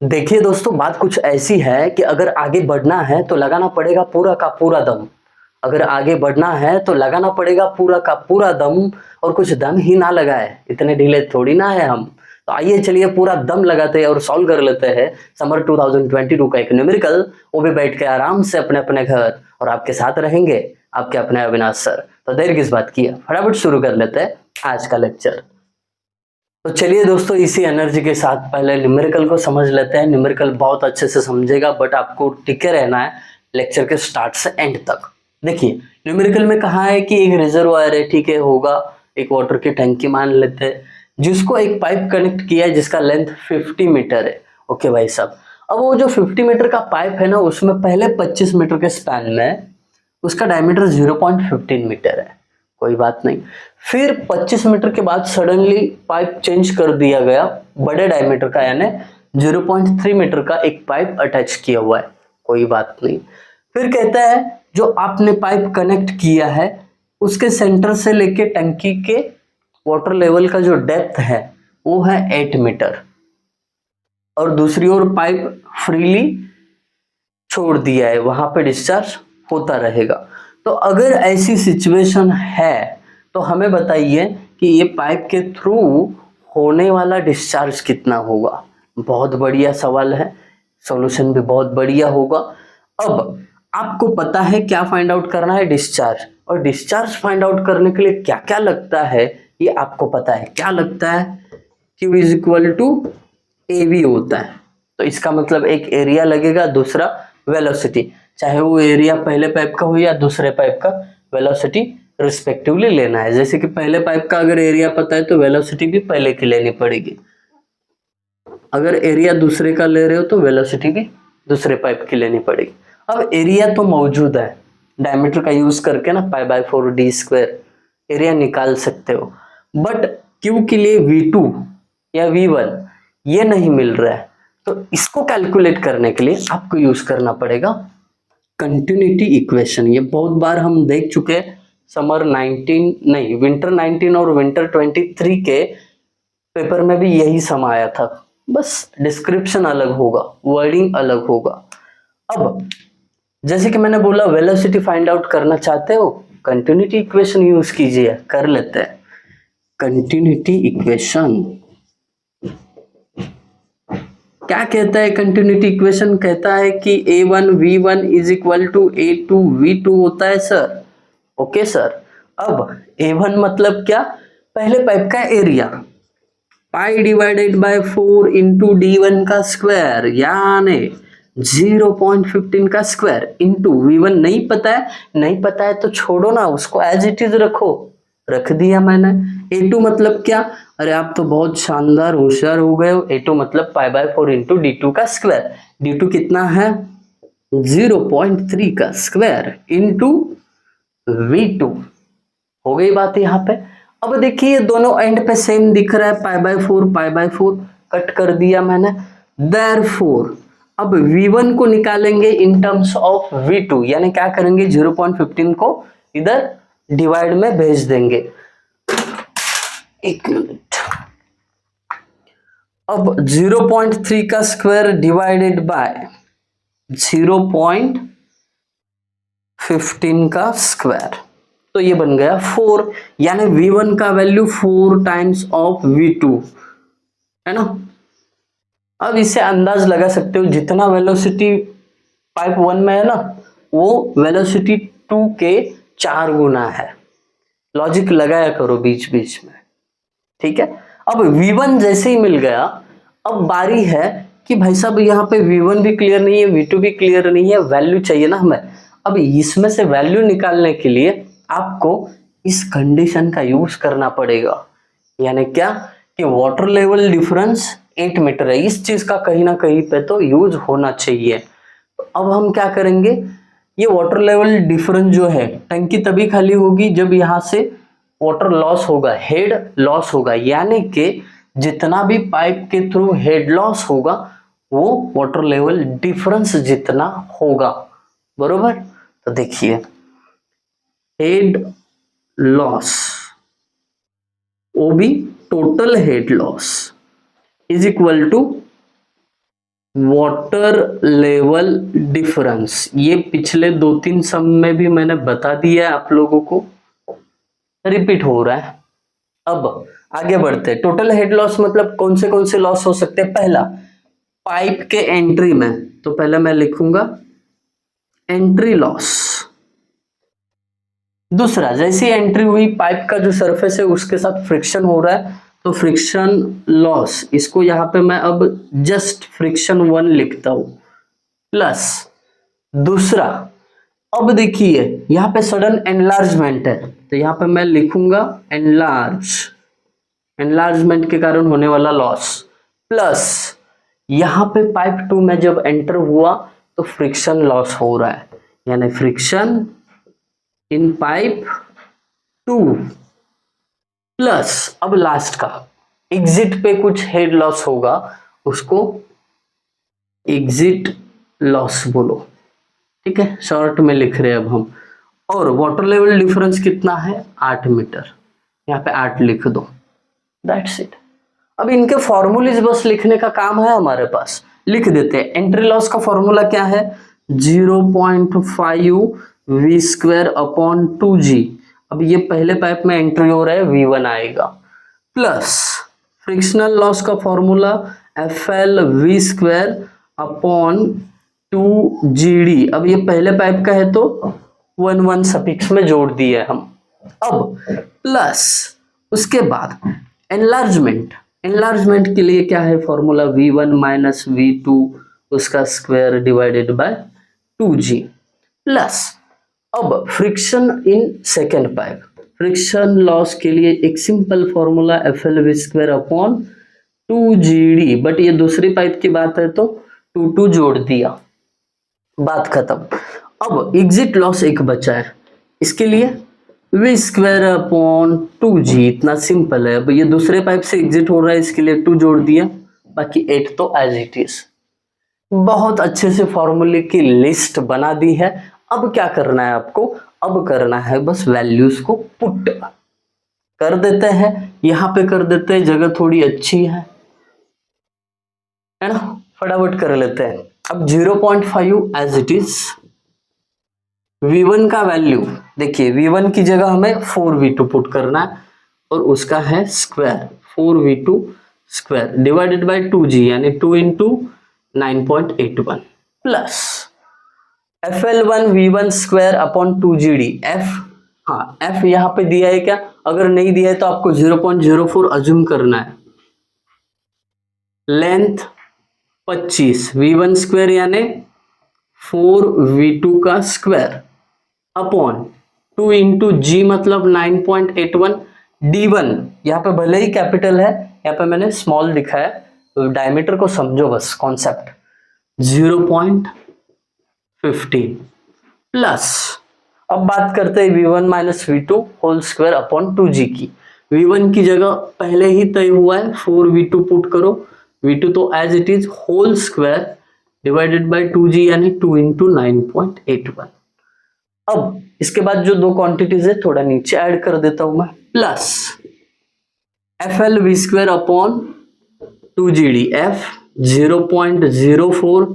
देखिए दोस्तों, बात कुछ ऐसी है कि अगर आगे बढ़ना है तो लगाना पड़ेगा पूरा का पूरा दम। अगर आगे बढ़ना है तो लगाना पड़ेगा पूरा का पूरा दम और कुछ दम ही ना लगाए, इतने ढीले थोड़ी ना है हम। तो आइए चलिए पूरा दम लगाते हैं और सॉल्व कर लेते हैं समर 2022 का एक न्यूमेरिकल, वो भी बैठ के आराम से अपने-अपने घर, और आपके साथ रहेंगे आपके अपने अविनाश सर। तो देर किस बात की है, फटाफट शुरू कर लेते हैं आज का लेक्चर। तो चलिए दोस्तों, इसी एनर्जी के साथ पहले न्यूमेरिकल को समझ लेते हैं। न्यूमेरिकल बहुत अच्छे से समझेगा, बट आपको टिके रहना है लेक्चर के स्टार्ट से एंड तक। देखिए, न्यूमेरिकल में कहा है कि एक रिजर्वायर है, ठीक है, होगा एक वाटर की टंकी मान लेते हैं, जिसको एक पाइप कनेक्ट किया है जिसका लेंथ 50 मीटर है। ओके भाई साहब, अब वो जो 50 मीटर का पाइप है ना, उसमें पहले 25 मीटर के स्पैन में उसका डायमीटर 0.15 मीटर है, कोई बात नहीं। फिर 25 मीटर के बाद सडनली पाइप चेंज कर दिया गया, बड़े डायमीटर का यानी 0.3 मीटर का एक पाइप अटैच किया हुआ है, कोई बात नहीं। फिर कहता है जो आपने पाइप कनेक्ट किया है उसके सेंटर से लेके टंकी के वाटर लेवल का जो डेप्थ है वो है 8 मीटर, और दूसरी ओर पाइप फ्रीली छोड़ दिया है, वहां पे डिस्चार्ज होता रहेगा। तो अगर ऐसी सिचुएशन है तो हमें बताइए कि ये पाइप के थ्रू होने वाला डिस्चार्ज कितना होगा। बहुत बढ़िया सवाल है, सॉल्यूशन भी बहुत बढ़िया होगा। अब आपको पता है क्या फाइंड आउट करना है, डिस्चार्ज। और डिस्चार्ज फाइंड आउट करने के लिए क्या क्या लगता है ये आपको पता है। क्या लगता है, Q is equal to AV होता है। तो इसका मतलब एक एरिया लगेगा, दूसरा वेलोसिटी, चाहे वो एरिया पहले पाइप का हो या दूसरे पाइप का, वेलोसिटी रिस्पेक्टिवली लेना है। जैसे कि पहले पाइप का अगर एरिया पता है तो वेलोसिटी भी पहले की लेनी पड़ेगी। अगर एरिया दूसरे का ले रहे हो तो वेलोसिटी भी दूसरे पाइप की लेनी पड़ेगी। अब एरिया तो मौजूद है, डायमीटर का यूज करके ना π/4d² एरिया निकाल सकते हो, बट क्यू के लिए V2 या V1 ये नहीं मिल रहा है। तो इसको कैलकुलेट करने के लिए आपको यूज करना पड़ेगा कंटिन्यूटी इक्वेशन। ये बहुत बार हम देख चुके हैं, समर 19 नहीं, विंटर 19 और विंटर 23 के पेपर में भी यही सम आया था, बस डिस्क्रिप्शन अलग होगा, वर्डिंग अलग होगा। अब जैसे कि मैंने बोला, वेलोसिटी फाइंड आउट करना चाहते हो, कंटिन्यूटी इक्वेशन यूज कीजिए, कर लेते हैं कंटिन्यूटी इक्वेशन। क्या कहता है कंटिन्यूटी इक्वेशन, कहता है कि A1V1 is equal to A2V2 होता है सर। ओके सर, अब A1 मतलब क्या, पहले पाइप का एरिया, π/4 इंटू D1 का स्क्वायर यानी 0.15 का स्क्वायर इंटू V1 नहीं पता है, नहीं पता है तो छोड़ो ना, उसको एज इट इज रखो, रख दिया मैंने। A2 मतलब क्या, अरे आप तो बहुत शानदार होशियार हो गए हो। A2 मतलब π/4 इंटू D2 का स्क्वायर, D2 कितना है 0.3 का स्क्वायर इंटू V2। हो गई बात यहाँ पे। अब देखिए दोनों एंड पे सेम दिख रहा है, π/4 कट कर दिया मैंने। देयरफॉर अब V1 को निकालेंगे इन टर्म्स ऑफ V2, यानी क्या करेंगे 0.15 को इधर डिवाइड में भेज देंगे। एक मिनट, अब 0.3 का स्क्वायर डिवाइडेड बाय 0.15 का स्क्वायर, तो ये बन गया 4, यानी V1 का वैल्यू 4 टाइम्स ऑफ V2 है ना। अब इससे अंदाज लगा सकते हो जितना वेलोसिटी पाइप 1 में है ना, वो वेलोसिटी 2 के 4 गुना है। लॉजिक लगाया करो बीच बीच में, ठीक है। अब V1 जैसे ही मिल गया, अब बारी है कि भाई साहब यहाँ पे V1 भी क्लियर नहीं है, V2 भी क्लियर नहीं है, वैल्यू चाहिए ना हमें। अब इसमें से वैल्यू निकालने के लिए आपको इस कंडीशन का यूज करना पड़ेगा, यानी क्या कि वाटर लेवल डिफरेंस 8 मीटर है, इस चीज का कहीं ना कहीं पे तो यूज होना चाहिए। तो अब हम क्या करेंगे, ये वाटर लेवल डिफरेंस जो है, टंकी तभी खाली होगी जब यहाँ से वाटर लॉस होगा, हेड लॉस होगा, यानी कि जितना भी पाइप के थ्रू हेड लॉस होगा वो वाटर लेवल डिफरेंस जितना होगा, बरोबर। तो देखिए हेड लॉस, वो भी total head loss is equal to water level difference, ये पिछले 2-3 सम में भी मैंने बता दिया है आप लोगों को, रिपीट हो रहा है। अब आगे बढ़ते हैं। टोटल हेड लॉस मतलब कौन से लॉस हो सकते हैं? पहला, पाइप के एंट्री में, तो पहले मैं लिखूंगा एंट्री लॉस। दूसरा, जैसी एंट्री हुई पाइप का जो सरफेस है उसके साथ फ्रिक्शन हो रहा है तो फ्रिक्शन लॉस, इसको यहां पे मैं अब जस्ट फ्रिक्शन 1 लिखता हूं, प्लस दूसरा, अब देखिए यहां पे सडन एनलार्जमेंट है तो यहां पे मैं लिखूंगा एनलार्जमेंट के कारण होने वाला लॉस, प्लस यहां पे पाइप 2 में जब एंटर हुआ तो फ्रिक्शन लॉस हो रहा है, यानी फ्रिक्शन इन पाइप 2, प्लस अब लास्ट का एग्जिट पे कुछ हेड लॉस होगा, उसको एग्जिट लॉस बोलो, ठीक है, शॉर्ट में लिख रहे हैं अब हम। और वाटर लेवल डिफरेंस कितना है? 8 मीटर, यहाँ पे 8 लिख दो, दैट्स इट। अब इनके फॉर्मूलेज बस लिखने का काम है हमारे पास, लिख देते हैं। एंट्री लॉस का फॉर्मूला क्या है? 0.5 v स्क्वायर अपॉन 2g। अब ये पहले पाइप में एंट्री हो रहा है, v1 आएगा, प्लस फ्रिक्शनल लॉस का formula FL v square upon 2gd। अब ये पहले पाइप का है तो 1 सफिक्स में जोड़ दिए हम। अब प्लस उसके बाद एनलार्जमेंट के लिए क्या है फॉर्मूला? v1 माइनस v2 उसका स्क्वायर डिवाइडेड बाय 2g, प्लस अब friction in second pipe, friction loss के लिए एक simple formula FL v square upon 2gd, but ये दूसरी पाइप की बात है तो 2 जोड़ दिया, बात खत्म। अब एग्जिट लॉस एक बचा है, इसके लिए v स्क्वायर अपॉन 2g, इतना सिंपल है। अब ये दूसरे पाइप से एग्जिट हो रहा है, इसके लिए 2 जोड़ दिया, बाकी 8 तो एज इट इज। बहुत अच्छे से फॉर्मूले की लिस्ट बना दी है। अब क्या करना है आपको? अब करना है बस वैल्यूज को पुट कर देते हैं, यहां पे कर देते हैं, जगह थोड़ी अच्छी है ना, फटाफट कर लेते हैं। अब 0.5 एज इट इज, v1 का वैल्यू देखिए, v1 की जगह हमें 4v2 पुट करना है और उसका है square 4v2 square divided by 2g, यानी 2 into 9.81, plus FL1 v1 square upon 2gd। f, हाँ f यहां पे दिया है क्या? अगर नहीं दिया है तो आपको 0.04 अज्यूम करना है। लेंथ 25, v1 स्क्वायर यानी 4v2 का स्क्वायर अपॉन 2 इंटू जी मतलब 9.81, d1 यहाँ पे भले ही कैपिटल है, यहाँ पे मैंने स्मॉल लिखा है, तो डायमीटर को समझो बस कॉन्सेप्ट, 0.15, प्लस अब बात करते हैं v1 minus v2 whole square upon 2g की। v1 की जगह पहले ही तय हुआ है, 4v2 पुट करो, v2 तो as it is whole square divided by 2g यानी 2 इंटू 9.81। अब इसके बाद जो दो क्वांटिटीज है थोड़ा नीचे ऐड कर देता हूं मैं, plus FL v square upon 2gd, f 0.04,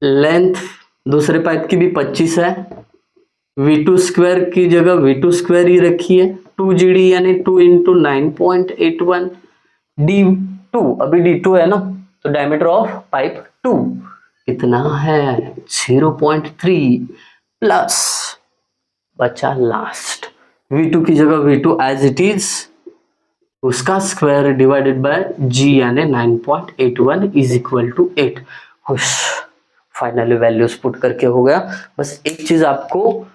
length दूसरे पाइप की भी 25 है, v2 स्क्वायर की जगह v2 स्क्वायर ही रखिए, 2gd यानी 2 इंटू 9.81, d2 अभी d2 है ना, तो डायमीटर ऑफ पाइप 2 कितना है? 0.3, प्लस बचा लास्ट v2 की जगह v2 एज इट इज, उसका स्क्वायर डिवाइडेड बाय g यानी 9.81 इज इक्वल टू 8। खुश, फाइनली वैल्यूज पुट करके हो गया। बस एक चीज आपको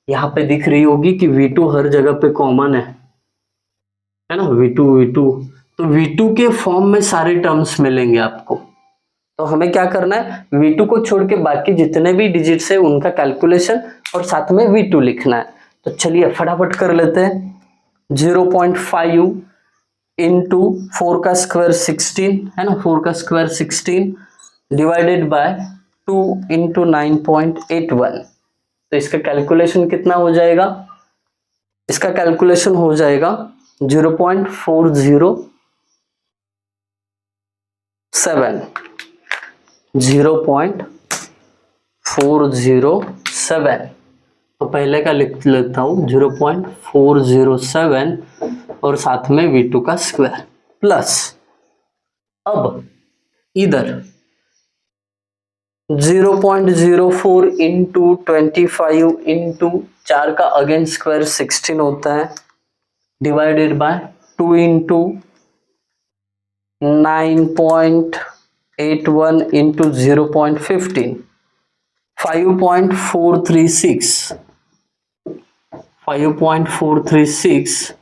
यहाँ पे दिख रही होगी कि v2 हर जगह पे कॉमन है ना, v2 तो v2 के फॉर्म में सारे टर्म्स मिलेंगे आपको, तो हमें क्या करना है? v2 को छोड़ के बाकी जितने भी डिजिट्स है उनका कैलकुलेशन और साथ में v2 लिखना है। तो चलिए फटाफट कर लेते हैं। 0.5 इंटू 4 का स्क्वायर 16 है ना, 4 का स्क्वायर 16 डिवाइडेड बाय 2 इंटू 9.81, तो इसका कैलकुलेशन कितना हो जाएगा? इसका कैलकुलेशन हो जाएगा 0.407, 0.407, तो पहले का लिख लेता हूँ 0.407 और साथ में V2 का स्क्वायर प्लस, अब इधर 0.04 इंटू 25 इंटू 4 का अगेन स्क्वायर 16 होता है, divided by 2 into 9.81 into 0.15, 5.436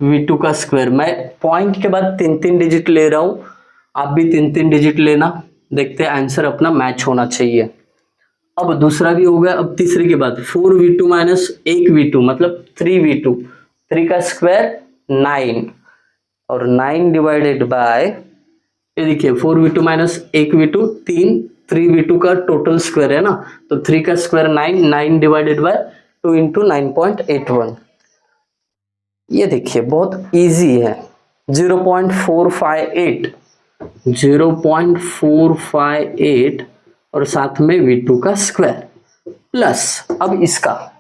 V2 का स्क्वायर। मैं पॉइंट के बाद 3 डिजिट ले रहा हूं, आप भी 3 डिजिट लेना, देखते हैं आंसर अपना मैच होना चाहिए। अब दूसरा भी हो गया, अब तीसरे के बाद 4V2 माइनस 1V2 मतलब 3V2, 3 का स्क्वायर 9 और 9 डिवाइडेड बाय, ये देखिए 4V2 माइनस 1V2 3V2 का टोटल स्क्वायर है ना, तो 3 का स्क्वायर 9, 9 डिवाइडेड बाय 2 इंटू 9.81। ये देखिए बहुत इजी है, 0.458 और साथ में V2 का स्क्वायर प्लस, अब इसका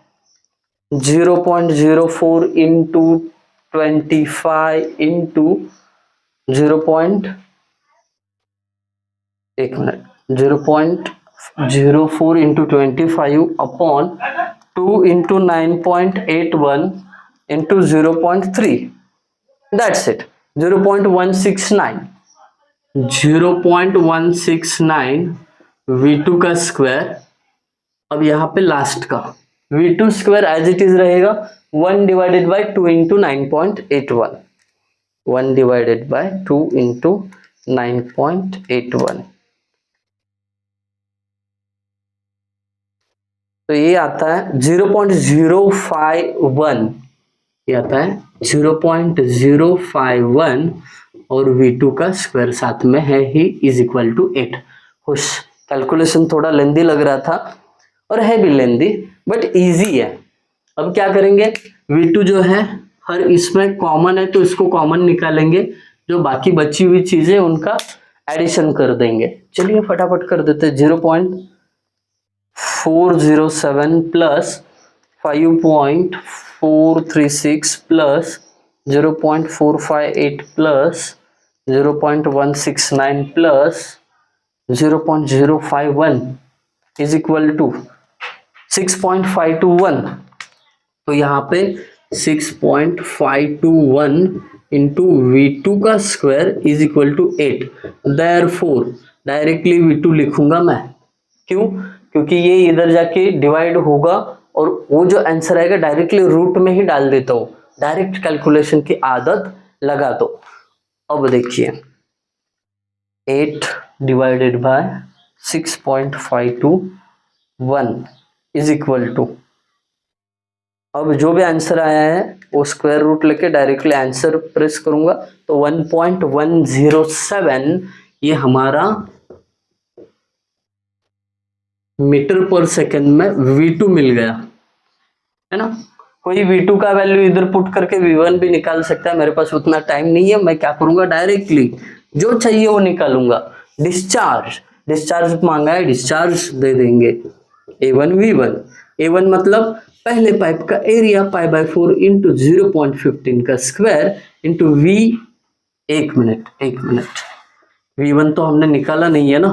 0.04 into 25 into 0.04 into 25 upon 2 into 9.81 into 0.3, that's it 0.169 V2 का स्क्वायर। अब यहाँ पे लास्ट का V2 square as it is रहेगा 1 divided by 2 into 9.81, 1 divided by 2 into 9.81, तो ये आता है 0.051, ये आता है 0.051 और V2 का स्क्वायर साथ में है ही इज इक्वल टू 8। खुश, कैलकुलेशन थोड़ा लेंदी लग रहा था और है भी लेंदी बट इजी है। अब क्या करेंगे, V2 जो है हर इसमें कॉमन है तो इसको कॉमन निकालेंगे, जो बाकी बची हुई चीजें उनका एडिशन कर देंगे। चलिए फटाफट कर देते, 0.407 plus 5.436 plus 0.458 plus 0.169 plus 0.051 is equal to 6.521, तो यहाँ पे 6.521 इंटू V2 का square is equal to 8। Therefore directly V2 लिखूंगा मैं, क्यों, क्योंकि ये इधर जाके डिवाइड होगा और वो जो आंसर आएगा डायरेक्टली रूट में ही डाल देता हूँ, डायरेक्ट कैलकुलेशन की आदत लगा दो। अब देखिए 8 divided by 6.521 is equal to, अब जो भी आंसर आया है वो स्क्वायर रूट लेके डायरेक्टली आंसर प्रेस करूंगा, तो 1.107 ये हमारा मीटर पर सेकंड में V2 मिल गया है ना। कोई V2 का वैल्यू इधर पुट करके V1 भी निकाल सकता है, मेरे पास उतना टाइम नहीं है, मैं क्या करूंगा डायरेक्टली जो चाहिए वो निकालूंगा। डिस्चार्ज मांगा है, डिस्चार्ज दे देंगे A1 V1, A1 मतलब पहले पाइप का एरिया π/4 इंटू 0.15 का स्क्वायर इंटू V, एक मिनट V1 तो हमने निकाला नहीं है ना,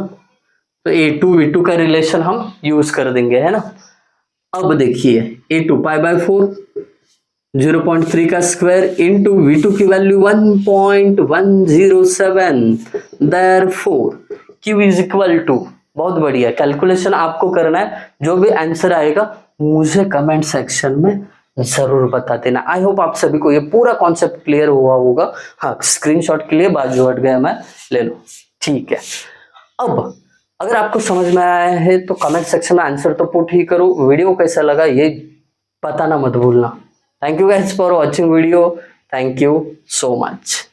तो A2 V2 का रिलेशन हम यूज कर देंगे है ना। अब देखिए A2 π/4 0.3 का स्क्वायर इंटू V2 की value 1.107, therefore Q is equal to, बहुत बढ़िया कैलकुलेशन आपको करना है, जो भी आंसर आएगा मुझे कमेंट सेक्शन में जरूर बता देना। आई होप आप सभी को ये पूरा कॉन्सेप्ट क्लियर हुआ होगा। हाँ, स्क्रीनशॉट के लिए बाजू हट गया मैं, ले लो, ठीक है। अब अगर आपको समझ में आया है तो कमेंट सेक्शन में आंसर तो पुट ही करो, वीडियो कैसा लगा ये बताना मत भूलना। Thank you guys for watching video, thank you so much.